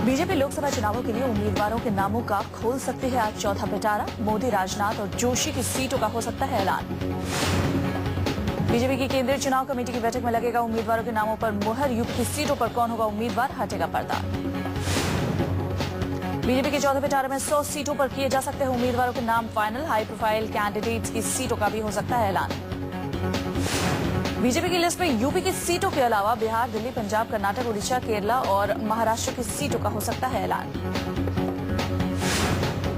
BJP Lok Sabha चुनावों के लिए उम्मीदवारों के नामों का खोल सकती है आज चौथा पिटारा। मोदी, राजनाथ और जोशी की सीटों का हो सकता है ऐलान। बीजेपी की केंद्रीय चुनाव कमेटी की बैठक में लगेगा उम्मीदवारों के नामों पर मुहर। यूपी की सीटों पर कौन होगा उम्मीदवार, हटेगा पर्दा। बीजेपी के चौथे पिटारे में 100 सीटों पर किए जा सकते हैं उम्मीदवारों के नाम फाइनल। हाई प्रोफाइल कैंडिडेट्स की सीटों का भी हो सकता है ऐलान। बीजेपी की लिस्ट में यूपी की सीटों के अलावा बिहार, दिल्ली, पंजाब, कर्नाटक, उड़ीसा, केरला और महाराष्ट्र की सीटों का हो सकता है ऐलान।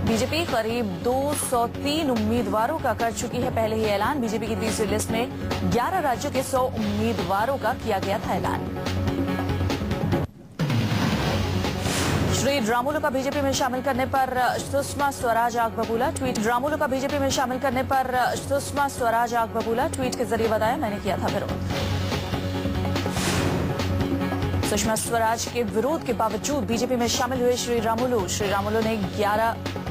बीजेपी करीब 203 उम्मीदवारों का कर चुकी है पहले ही ऐलान। बीजेपी की तीसरी लिस्ट में 11 राज्यों के 100 उम्मीदवारों का किया गया था ऐलान। श्री रामुलु का बीजेपी में शामिल करने पर सुषमा स्वराज आग बबूला। ट्वीट। रामुलु का बीजेपी में शामिल करने पर सुषमा स्वराज आग बबूला। ट्वीट के जरिए बताया, मैंने किया था विरोध। सुषमा स्वराज के विरोध के बावजूद बीजेपी में शामिल हुए श्री रामुलु। श्री रामुलु ने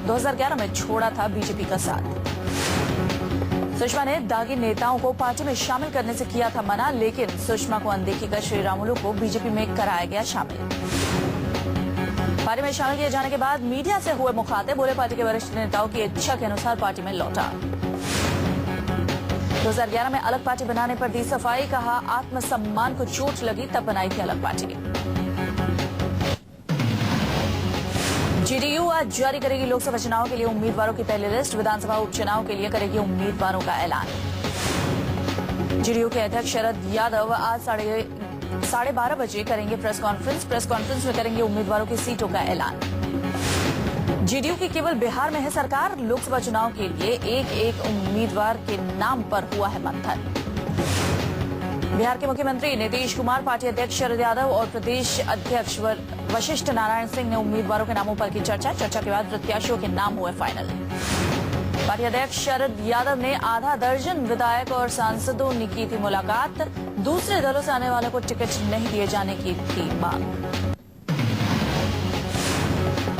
2011 में छोड़ा था बीजेपी का साथ। सुषमा ने दागी नेताओं को पार्टी में शामिल करने से किया था मना, लेकिन सुषमा को अनदेखी कर श्री रामुलु को बीजेपी में कराया गया शामिल। पार्टी में शामिल किए जाने के बाद मीडिया से हुए मुखातिब, बोले पार्टी के वरिष्ठ नेताओं की इच्छा के अनुसार पार्टी में लौटा। 2011 में अलग पार्टी बनाने पर दी सफाई, कहा आत्मसम्मान को चोट लगी तब बनाई थी अलग पार्टी। जेडीयू आज जारी करेगी लोकसभा चुनाव के लिए उम्मीदवारों की पहली लिस्ट। विधानसभा उपचुनाव के लिए करेगी उम्मीदवारों का ऐलान। जेडीयू के अध्यक्ष शरद यादव आज 12:30 बजे करेंगे प्रेस कॉन्फ्रेंस में करेंगे उम्मीदवारों की सीटों का ऐलान। जेडीयू की केवल बिहार में है सरकार। लोकसभा चुनाव के लिए एक उम्मीदवार के नाम पर हुआ है मंथन। बिहार के मुख्यमंत्री नीतीश कुमार, पार्टी अध्यक्ष शरद यादव और प्रदेश अध्यक्ष वशिष्ठ नारायण सिंह ने उम्मीदवारों के नामों पर की चर्चा के बाद प्रत्याशियों के नाम हुए फाइनल। पार्टी अध्यक्ष शरद यादव ने आधा दर्जन विधायक और सांसदों ने की थी मुलाकात। दूसरे दलों से आने वालों को टिकट नहीं दिए जाने की थी मांग।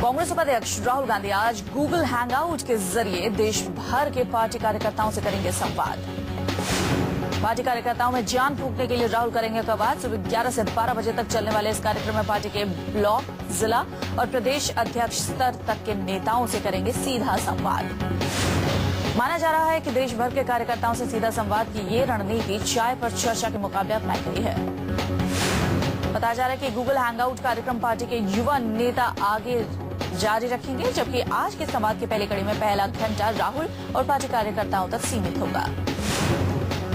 कांग्रेस उपाध्यक्ष राहुल गांधी आज गूगल हैंगआउट के जरिए देश भर के पार्टी कार्यकर्ताओं से करेंगे संवाद। पार्टी कार्यकर्ताओं में जान फूंकने के लिए राहुल करेंगे संवाद। सुबह 11 से 12 बजे तक चलने वाले इस कार्यक्रम में पार्टी के ब्लॉक, जिला और प्रदेश अध्यक्ष स्तर तक के नेताओं से करेंगे सीधा संवाद। माना जा रहा है कि देश भर के कार्यकर्ताओं से सीधा संवाद की ये रणनीति चाय पर चर्चा के मुकाबले अपनाई गई है। बताया जा रहा है कि गूगल हैंगआउट कार्यक्रम पार्टी के युवा नेता आगे जारी रखेंगे, जबकि आज के संवाद की पहली कड़ी में पहला घंटा राहुल और पार्टी कार्यकर्ताओं तक सीमित होगा।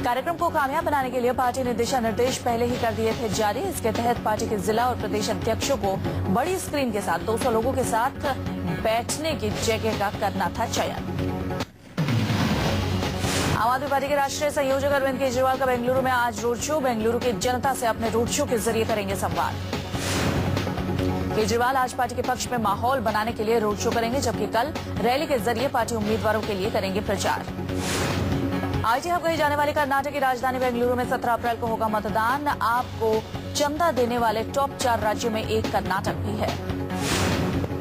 कार्यक्रम को कामयाब बनाने के लिए पार्टी ने दिशा निर्देश पहले ही कर दिए थे जारी। इसके तहत पार्टी के जिला और प्रदेश अध्यक्षों को बड़ी स्क्रीन के साथ 200 लोगों के साथ बैठने की जगह का करना था चयन। आम आदमी पार्टी के राष्ट्रीय संयोजक अरविंद केजरीवाल का बेंगलुरु में आज रोड शो। बेंगलुरु की जनता से अपने रोड शो के जरिए करेंगे संवाद। केजरीवाल आज पार्टी के पक्ष में माहौल बनाने के लिए रोड शो करेंगे, जबकि कल रैली के जरिए पार्टी उम्मीदवारों के लिए करेंगे प्रचार। आईटी हब कही जाने वाली कर्नाटक की राजधानी बेंगलुरु में 17 अप्रैल को होगा मतदान। आपको चंदा देने वाले टॉप 4 राज्यों में एक कर्नाटक भी है।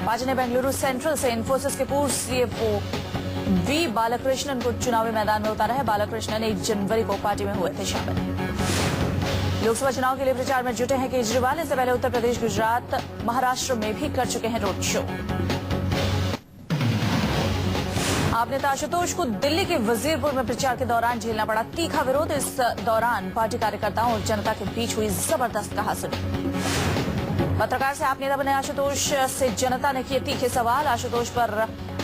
पार्टी ने बेंगलुरु सेंट्रल से इन्फोसिस के पूर्व सीएफओ वी बालकृष्णन को चुनावी मैदान में उतारा है। बालकृष्णन 1 जनवरी को पार्टी में हुए थे शामिल। लोकसभा चुनाव के लिए प्रचार में जुटे हैं केजरीवाल। इससे पहले उत्तर प्रदेश, गुजरात, महाराष्ट्र में भी कर चुके हैं रोड शो। आप नेता आशुतोष को दिल्ली के वजीरपुर में प्रचार के दौरान झेलना पड़ा तीखा विरोध। इस दौरान पार्टी कार्यकर्ताओं और जनता के बीच हुई जबरदस्त कहासुनी। पत्रकार से आप नेता बने आशुतोष से जनता ने किए तीखे सवाल। आशुतोष पर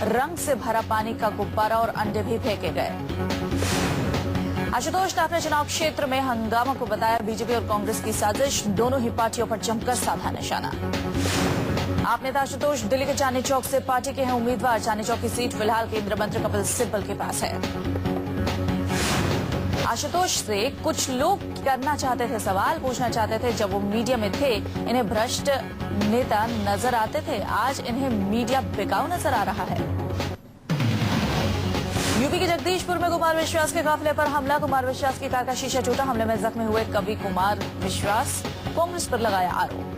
रंग से भरा पानी का गुब्बारा और अंडे भी फेंके गए। आशुतोष ने अपने चुनाव क्षेत्र में हंगामा को बताया बीजेपी और कांग्रेस की साजिश। दोनों ही पार्टियों पर जमकर साधा निशाना। आप नेता आशुतोष दिल्ली के चांदनी चौक से पार्टी के हैं उम्मीदवार। चांदनी चौक की सीट फिलहाल केंद्रीय मंत्री कपिल सिब्बल के पास है। आशुतोष से कुछ लोग करना चाहते थे सवाल, पूछना चाहते थे। जब वो मीडिया में थे इन्हें भ्रष्ट नेता नजर आते थे, आज इन्हें मीडिया बिकाऊ नजर आ रहा है। यूपी के जगदीशपुर में कुमार विश्वास के काफिले पर हमला। कुमार विश्वास की कार का शीशा टूटा। हमले में जख्मी हुए कवि कुमार विश्वास। कांग्रेस पर लगाया आरोप।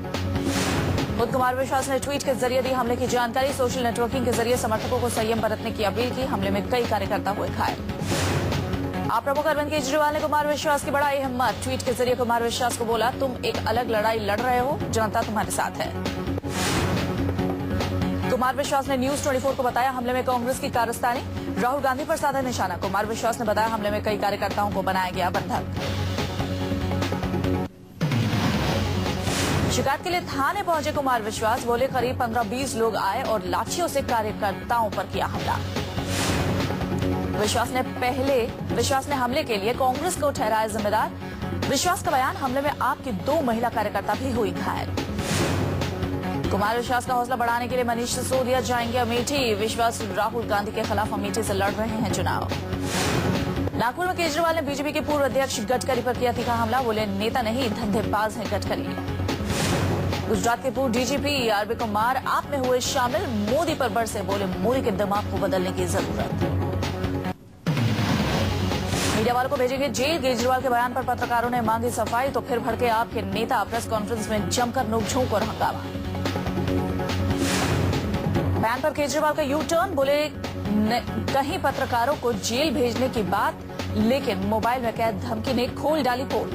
खुद कुमार विश्वास ने ट्वीट के जरिए दी हमले की जानकारी। सोशल नेटवर्किंग के जरिए समर्थकों को संयम बरतने की अपील की। हमले में कई कार्यकर्ता हुए घायल। आप प्रमुख अरविंद केजरीवाल ने कुमार विश्वास की बढ़ाई हिम्मत। ट्वीट के जरिए कुमार विश्वास को बोला, तुम एक अलग लड़ाई लड़ रहे हो, जनता तुम्हारे साथ है। कुमार विश्वास ने न्यूज 24 को बताया हमले में कांग्रेस की कारस्तानी, राहुल गांधी पर साधा निशाना। कुमार विश्वास ने बताया हमले में कई कार्यकर्ताओं को बनाया गया बंधक। शिकायत के लिए थाने पहुंचे कुमार विश्वास, बोले करीब 15-20 लोग आए और लाठियों से कार्यकर्ताओं पर किया हमला। विश्वास ने हमले के लिए कांग्रेस को ठहराया जिम्मेदार। विश्वास का बयान, हमले में आपकी 2 महिला कार्यकर्ता भी हुई घायल। कुमार विश्वास का हौसला बढ़ाने के लिए मनीष सिसोदिया जाएंगे अमेठी। विश्वास राहुल गांधी के खिलाफ अमेठी से लड़ रहे हैं चुनाव। नागपुर में केजरीवाल ने बीजेपी के पूर्व अध्यक्ष गडकरी पर किया तीखा हमला, बोले नेता नहीं धंधेबाज है गडकरी। गुजरात के पूर्व डीजीपी आरबी कुमार आप में हुए शामिल, मोदी पर बरसे, बोले मोदी के दिमाग को बदलने की जरूरत। मीडिया वालों को भेजेंगे जेल, केजरीवाल के बयान पर पत्रकारों ने मांगी सफाई, तो फिर भड़के आपके नेता। प्रेस कॉन्फ्रेंस में जमकर नोकझोंक और हंगामा। बयान पर केजरीवाल का यू टर्न, बोले कहीं पत्रकारों को जेल भेजने की बात, लेकिन मोबाइल में कैद धमकी ने खोल डाली पोल।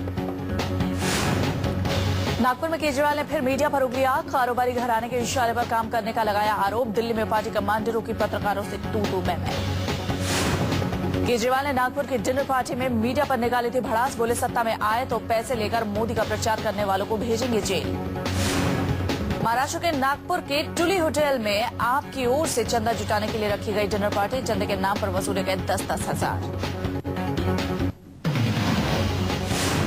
नागपुर में केजरीवाल ने फिर मीडिया पर उगली आग, कारोबारी घराने के इशारे पर काम करने का लगाया आरोप। दिल्ली में पार्टी कमांडरों की पत्रकारों से तू मैं। केजरीवाल ने नागपुर की डिनर पार्टी में मीडिया पर निकाली थी भड़ास, बोले सत्ता में आए तो पैसे लेकर मोदी का प्रचार करने वालों को भेजेंगे जेल। महाराष्ट्र के नागपुर के टुली होटल में आपकी ओर से चंदा जुटाने के लिए रखी गई डिनर पार्टी, चंदे के नाम पर वसूले गए 10-10 हजार।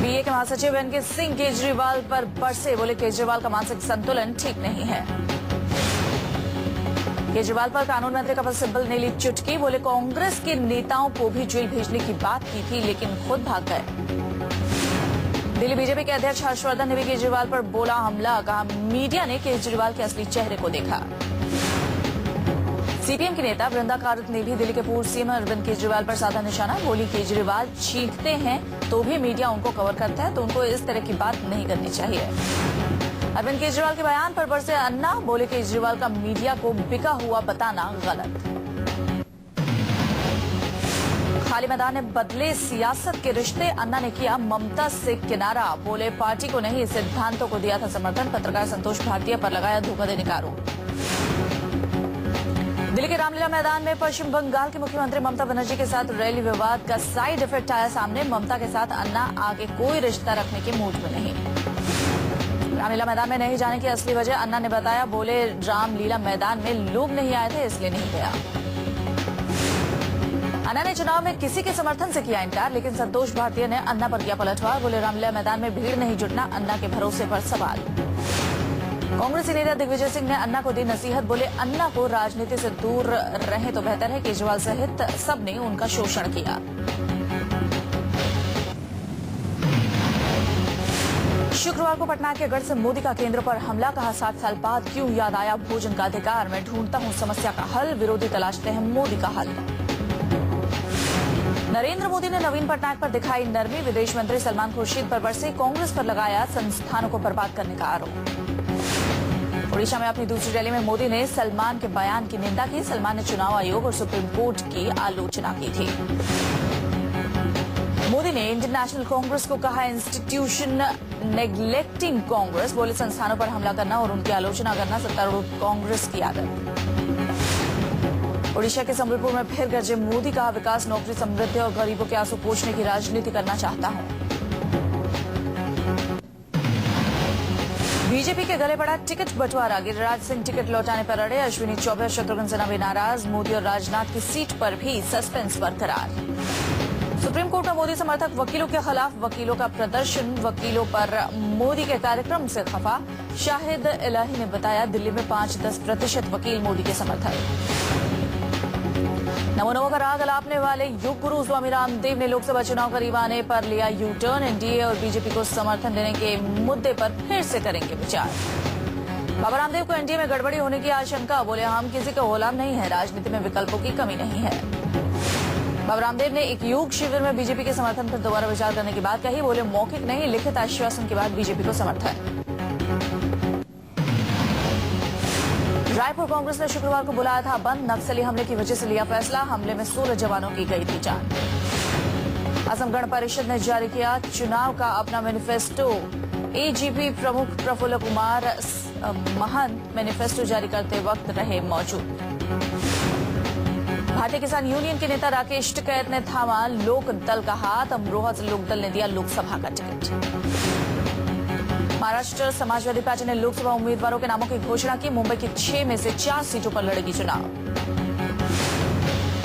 बीए के महासचिव एनके सिंह केजरीवाल पर बरसे, बोले केजरीवाल का मानसिक संतुलन ठीक नहीं है। केजरीवाल पर कानून मंत्री कपिल सिब्बल ने ली चुटकी, बोले कांग्रेस के नेताओं को भी जेल भेजने की बात की थी लेकिन खुद भाग गए। दिल्ली बीजेपी के अध्यक्ष हर्षवर्धन ने भी केजरीवाल पर बोला हमला, कहा मीडिया ने केजरीवाल के असली चेहरे को देखा। सीपीएम की नेता वृंदा कारत ने भी दिल्ली के पूर्व सीएम अरविंद केजरीवाल पर साधा निशाना, बोली केजरीवाल चीखते हैं तो भी मीडिया उनको कवर करता है, तो उनको इस तरह की बात नहीं करनी चाहिए। अरविंद केजरीवाल के बयान पर बरसे अन्ना, बोले केजरीवाल का मीडिया को बिका हुआ बताना गलत। खाली मैदान ने बदले सियासत के रिश्ते, अन्ना ने किया ममता से किनारा, बोले पार्टी को नहीं सिद्धांतों को दिया था समर्थन। पत्रकार संतोष भाटिया पर लगाया धोखा देने का आरोप। दिल्ली के रामलीला मैदान में पश्चिम बंगाल की मुख्यमंत्री ममता बनर्जी के साथ रैली विवाद का साइड इफेक्ट आया सामने। ममता के साथ अन्ना आगे कोई रिश्ता रखने के मूड में नहीं। रामलीला मैदान में नहीं जाने की असली वजह अन्ना ने बताया, बोले रामलीला मैदान में लोग नहीं आए थे इसलिए नहीं गया। अन्ना ने चुनाव में किसी के समर्थन से किया इनकार, लेकिन संतोष भाटिया ने अन्ना पर किया पलटवार, बोले रामलीला मैदान में भीड़ नहीं जुटना, अन्ना के भरोसे पर सवाल। कांग्रेसी नेता दिग्विजय सिंह ने अन्ना को दी नसीहत, बोले अन्ना को राजनीति से दूर रहे तो बेहतर है। केजरीवाल सहित सबने उनका शोषण किया। शुक्रवार को पटना के गढ़ से मोदी का केंद्र पर हमला, कहा 7 साल बाद क्यों याद आया भोजन का अधिकार, मैं ढूंढता हूं समस्या का हल, विरोधी तलाशते हैं मोदी का हल। नरेंद्र मोदी ने नवीन पटनायक पर दिखाई नरमी, विदेश मंत्री सलमान खुर्शीद पर बरसे, कांग्रेस पर लगाया संस्थानों को बर्बाद करने का आरोप। ओडिशा में अपनी दूसरी रैली में मोदी ने सलमान के बयान की निंदा की। सलमान ने चुनाव आयोग और सुप्रीम कोर्ट की आलोचना की थी। मोदी ने इंडियन नेशनल कांग्रेस को कहा इंस्टीट्यूशन नेग्लेक्टिंग कांग्रेस, बोले संस्थानों पर हमला करना और उनकी आलोचना करना सत्तारूढ़ कांग्रेस की आदत। ओडिशा के संबलपुर में फिर गरजे मोदी, कहा विकास नौकरी समृद्धि और गरीबों के आंसू पोंछने की राजनीति करना चाहता हूं। बीजेपी के गले पड़ा टिकट बंटवारा, गिरिराज सिंह टिकट लौटाने पर अड़े, अश्विनी चौबे और शत्रुघ्न सिन्हा भी नाराज, मोदी और राजनाथ की सीट पर भी सस्पेंस बरकरार। सुप्रीम कोर्ट में मोदी समर्थक वकीलों के खिलाफ वकीलों का प्रदर्शन, वकीलों पर मोदी के कार्यक्रम से खफा। शाहिद इलाही ने बताया दिल्ली में 5-10% वकील मोदी के समर्थक। नमो नमो का राग अलापने वाले योग गुरु स्वामी रामदेव ने लोकसभा चुनाव करीब आने पर लिया यू टर्न, एनडीए और बीजेपी को समर्थन देने के मुद्दे पर फिर से करेंगे विचार। बाबा रामदेव को एनडीए में गड़बड़ी होने की आशंका, बोले हम किसी के गुलाम नहीं है, राजनीति में विकल्पों की कमी नहीं है। बाबा रामदेव ने एक योग शिविर में बीजेपी के समर्थन पर दोबारा विचार करने की बात कही, बोले मौखिक नहीं लिखित आश्वासन के बाद बीजेपी को समर्थन। रायपुर कांग्रेस ने शुक्रवार को बुलाया था बंद, नक्सली हमले की वजह से लिया फैसला, हमले में 16 जवानों की गई थी जान। असम गण परिषद ने जारी किया चुनाव का अपना मैनिफेस्टो, एजीपी प्रमुख प्रफुल्ल कुमार महंत मैनिफेस्टो जारी करते वक्त रहे मौजूद। भारतीय किसान यूनियन के नेता राकेश टिकैत ने थामा लोक दल का हाथ। अमरोहा से लोक दल ने दिया लोकसभा का टिकट। महाराष्ट्र समाजवादी पार्टी ने लोकसभा उम्मीदवारों के नामों की घोषणा की। मुंबई की 6 में से 4 सीटों पर लड़ेगी चुनाव।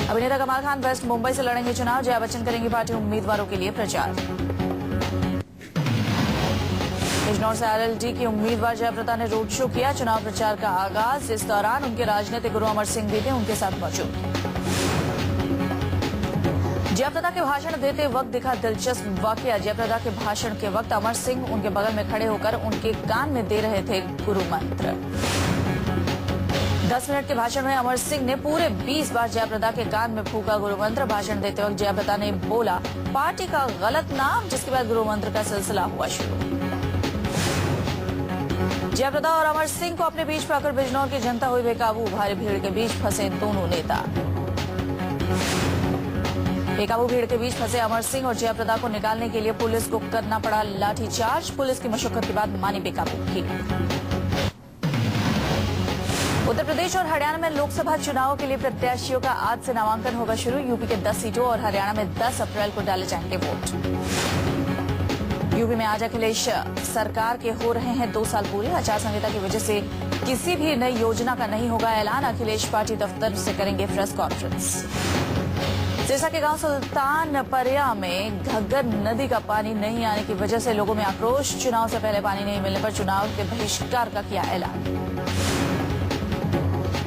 अभिनेता कमाल खान वेस्ट मुंबई से लड़ेंगे चुनाव। जया बच्चन करेंगी पार्टी उम्मीदवारों के लिए प्रचार। बिजनौर से आरएलडी की उम्मीदवार जयप्रदा ने रोड शो किया। चुनाव प्रचार का आगाज। इस दौरान उनके राजनीतिक गुरु अमर सिंह भी थे उनके साथ मौजूद। जयप्रदा के भाषण देते वक्त दिखा दिलचस्प वाकया। जयप्रदा के भाषण के वक्त अमर सिंह उनके बगल में खड़े होकर उनके कान में दे रहे थे गुरु मंत्र। 10 मिनट के भाषण में अमर सिंह ने पूरे 20 बार जयप्रदा के कान में फूका गुरु मंत्र। भाषण देते वक्त जयप्रदा ने बोला पार्टी का गलत नाम, जिसके बाद गुरु मंत्र का सिलसिला हुआ शुरू। जयप्रदा और अमर सिंह को अपने बीच पाकर बिजनौर की जनता हुई बेकाबू। भारी भीड़ के बीच फंसे दोनों नेता। बेकाबू भीड़ के बीच फंसे अमर सिंह और जयप्रदा को निकालने के लिए पुलिस को करना पड़ा लाठीचार्ज। पुलिस की मशक्कत के बाद मानी बेकाबू भीड़। उत्तर प्रदेश और हरियाणा में लोकसभा चुनाव के लिए प्रत्याशियों का आज से नामांकन होगा शुरू। यूपी के 10 सीटों और हरियाणा में 10 अप्रैल को डाले जाएंगे वोट। यूपी में आज अखिलेश सरकार के हो रहे हैं 2 साल पूरे। आचार संहिता की वजह से किसी भी नई योजना का नहीं होगा ऐलान। अखिलेश पार्टी दफ्तर से करेंगे प्रेस कॉन्फ्रेंस। सिरसा के गांव सुल्तानपरिया में घग्गर नदी का पानी नहीं आने की वजह से लोगों में आक्रोश। चुनाव से पहले पानी नहीं मिलने पर चुनाव के बहिष्कार का किया ऐलान।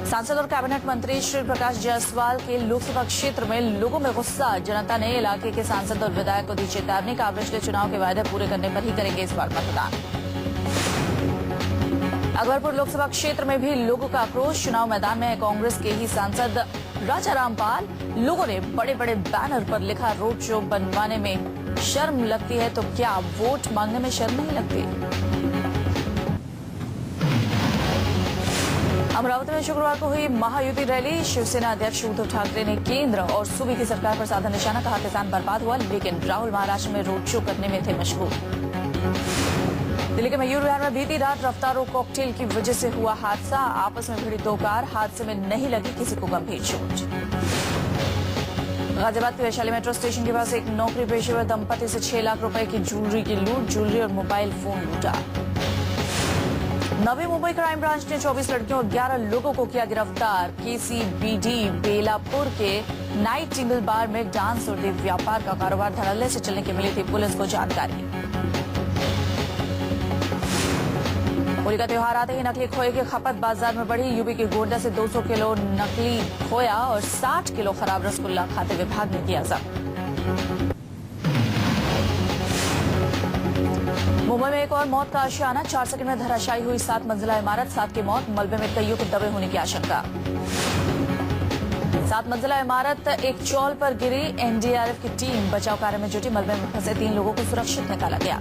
सांसद और कैबिनेट मंत्री श्री प्रकाश जायसवाल के लोकसभा क्षेत्र में लोगों में गुस्सा। जनता ने इलाके के सांसद और विधायक को दी चेतावनी। कांग्रेस के चुनाव के वायदे पूरे करने पर ही करेंगे इस बार मतदान। अकबरपुर लोकसभा क्षेत्र में भी लोगों का आक्रोश। चुनाव मैदान में है कांग्रेस के ही सांसद राजा रामपाल। लोगों ने बड़े बड़े बैनर पर लिखा रोड शो बनवाने में शर्म लगती है तो क्या वोट मांगने में शर्म नहीं लगती। अमरावती में शुक्रवार को हुई महायुति रैली। शिवसेना अध्यक्ष उद्धव ठाकरे ने केंद्र और सूबे की सरकार पर साधा निशाना। कहा किसान बर्बाद हुआ, लेकिन राहुल महाराष्ट्र में रोड शो करने में थे मशगूल। दिल्ली के मयूर विहार में बीती रात रफ्तार और कॉकटेल की वजह से हुआ हादसा। आपस में भिड़ी 2 कार। हादसे में नहीं लगी किसी को गंभीर चोट। गाजियाबाद के वैशाली मेट्रो स्टेशन के पास एक नौकरी पेशेवर दंपति से 6 लाख रुपए की ज्वेलरी की लूट। ज्वेलरी और मोबाइल फोन लूटा। नवी मुंबई क्राइम ब्रांच ने 24 लड़कियों और 11 लोगों को किया गिरफ्तार। केसीबीडी बेलापुर के नाइट टिंगल बार में डांस और देव व्यापार का कारोबार धड़ल्ले से चलने की मिली थी पुलिस को जानकारी। होली का त्योहार आते ही नकली खोए की खपत बाजार में बढ़ी। यूपी के गोड्डा से 200 किलो नकली खोया और 60 किलो खराब रसगुल्ला खाते विभाग ने किया जब्त। मुंबई में एक और मौत का आशियाना। 4 सेकंड में धराशायी हुई 7 मंजिला इमारत। 7 की मौत। मलबे में कईयों के दबे होने की आशंका। 7 मंजिला इमारत एक चौल पर गिरी। एनडीआरएफ की टीम बचाव कार्य में जुटी। मलबे में फंसे 3 लोगों को सुरक्षित निकाला गया।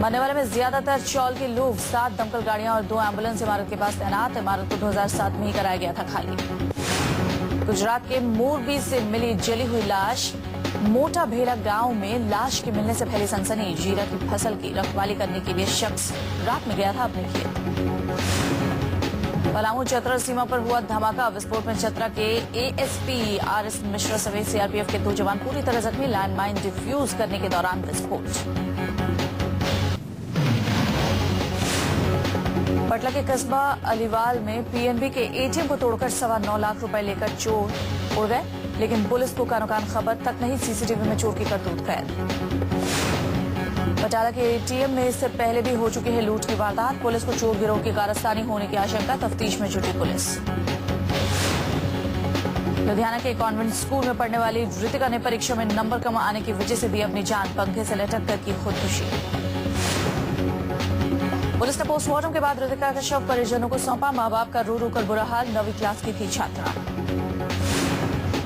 मरने वाले में ज्यादातर चौल के लोग। 7 दमकल गाड़ियां और 2 एम्बुलेंस इमारत के पास तैनात। इमारत को 2007 में ही कराया गया था खाली। गुजरात के मोरबी से मिली जली हुई लाश। मोटा भेड़ा गांव में लाश के मिलने से फैली सनसनी। जीरा की फसल की रखवाली करने के लिए शख्स रात में गया था अपने खेत। पलामू चतरा सीमा पर हुआ धमाका। विस्फोट में चतरा के एएसपी आरएस मिश्रा समेत सीआरपीएफ के 2 जवान पूरी तरह जख्मी। लैंडमाइन डिफ्यूज करने के दौरान विस्फोट। पटना के कस्बा अलीवाल में पीएनबी के एटीएम को तोड़कर 9.25 लाख रुपए लेकर चोर उड़ गए, लेकिन पुलिस को कानो-कान खबर तक नहीं। सीसीटीवी में चोर की करतूत कैद। बटाला के एटीएम में इससे पहले भी हो चुकी है लूट की वारदात। पुलिस को चोर गिरोह की कारस्तानी होने की आशंका। तफ्तीश में जुटी पुलिस। लुधियाना के कॉन्वेंट स्कूल में पढ़ने वाली ऋतिका ने परीक्षा में नंबर कम आने की वजह से दी अपनी जान। पंखे से लटक कर की खुदकुशी। पुलिस ने पोस्टमार्टम के बाद ऋतिका का शव परिजनों को सौंपा। मां बाप का रो रो कर बुरा हाल। 9वीं क्लास की थी छात्रा।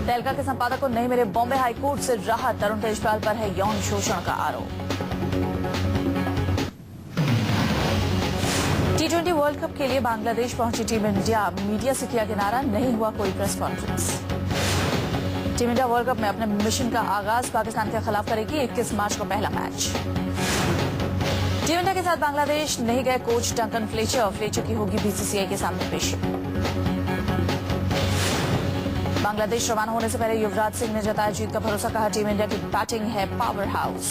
तहलका के संपादक को नहीं मिले बॉम्बे हाईकोर्ट से राहत। तरुण तेजपाल पर है यौन शोषण का आरोप। T20 वर्ल्ड कप के लिए बांग्लादेश पहुंची टीम इंडिया। मीडिया से किया किनारा। नहीं हुआ कोई press conference. Team India world cup में अपने मिशन का आगाज पाकिस्तान के खिलाफ करेगी। 21 मार्च को पहला मैच। टीम इंडिया के साथ बांग्लादेश नहीं गए कोच डंकन फ्लेचर की होगी बीसीसीआई के सामने पेशी। बांग्लादेश रवाना होने से पहले युवराज सिंह ने जताया जीत का भरोसा, कहा टीम इंडिया की बैटिंग है पावर हाउस।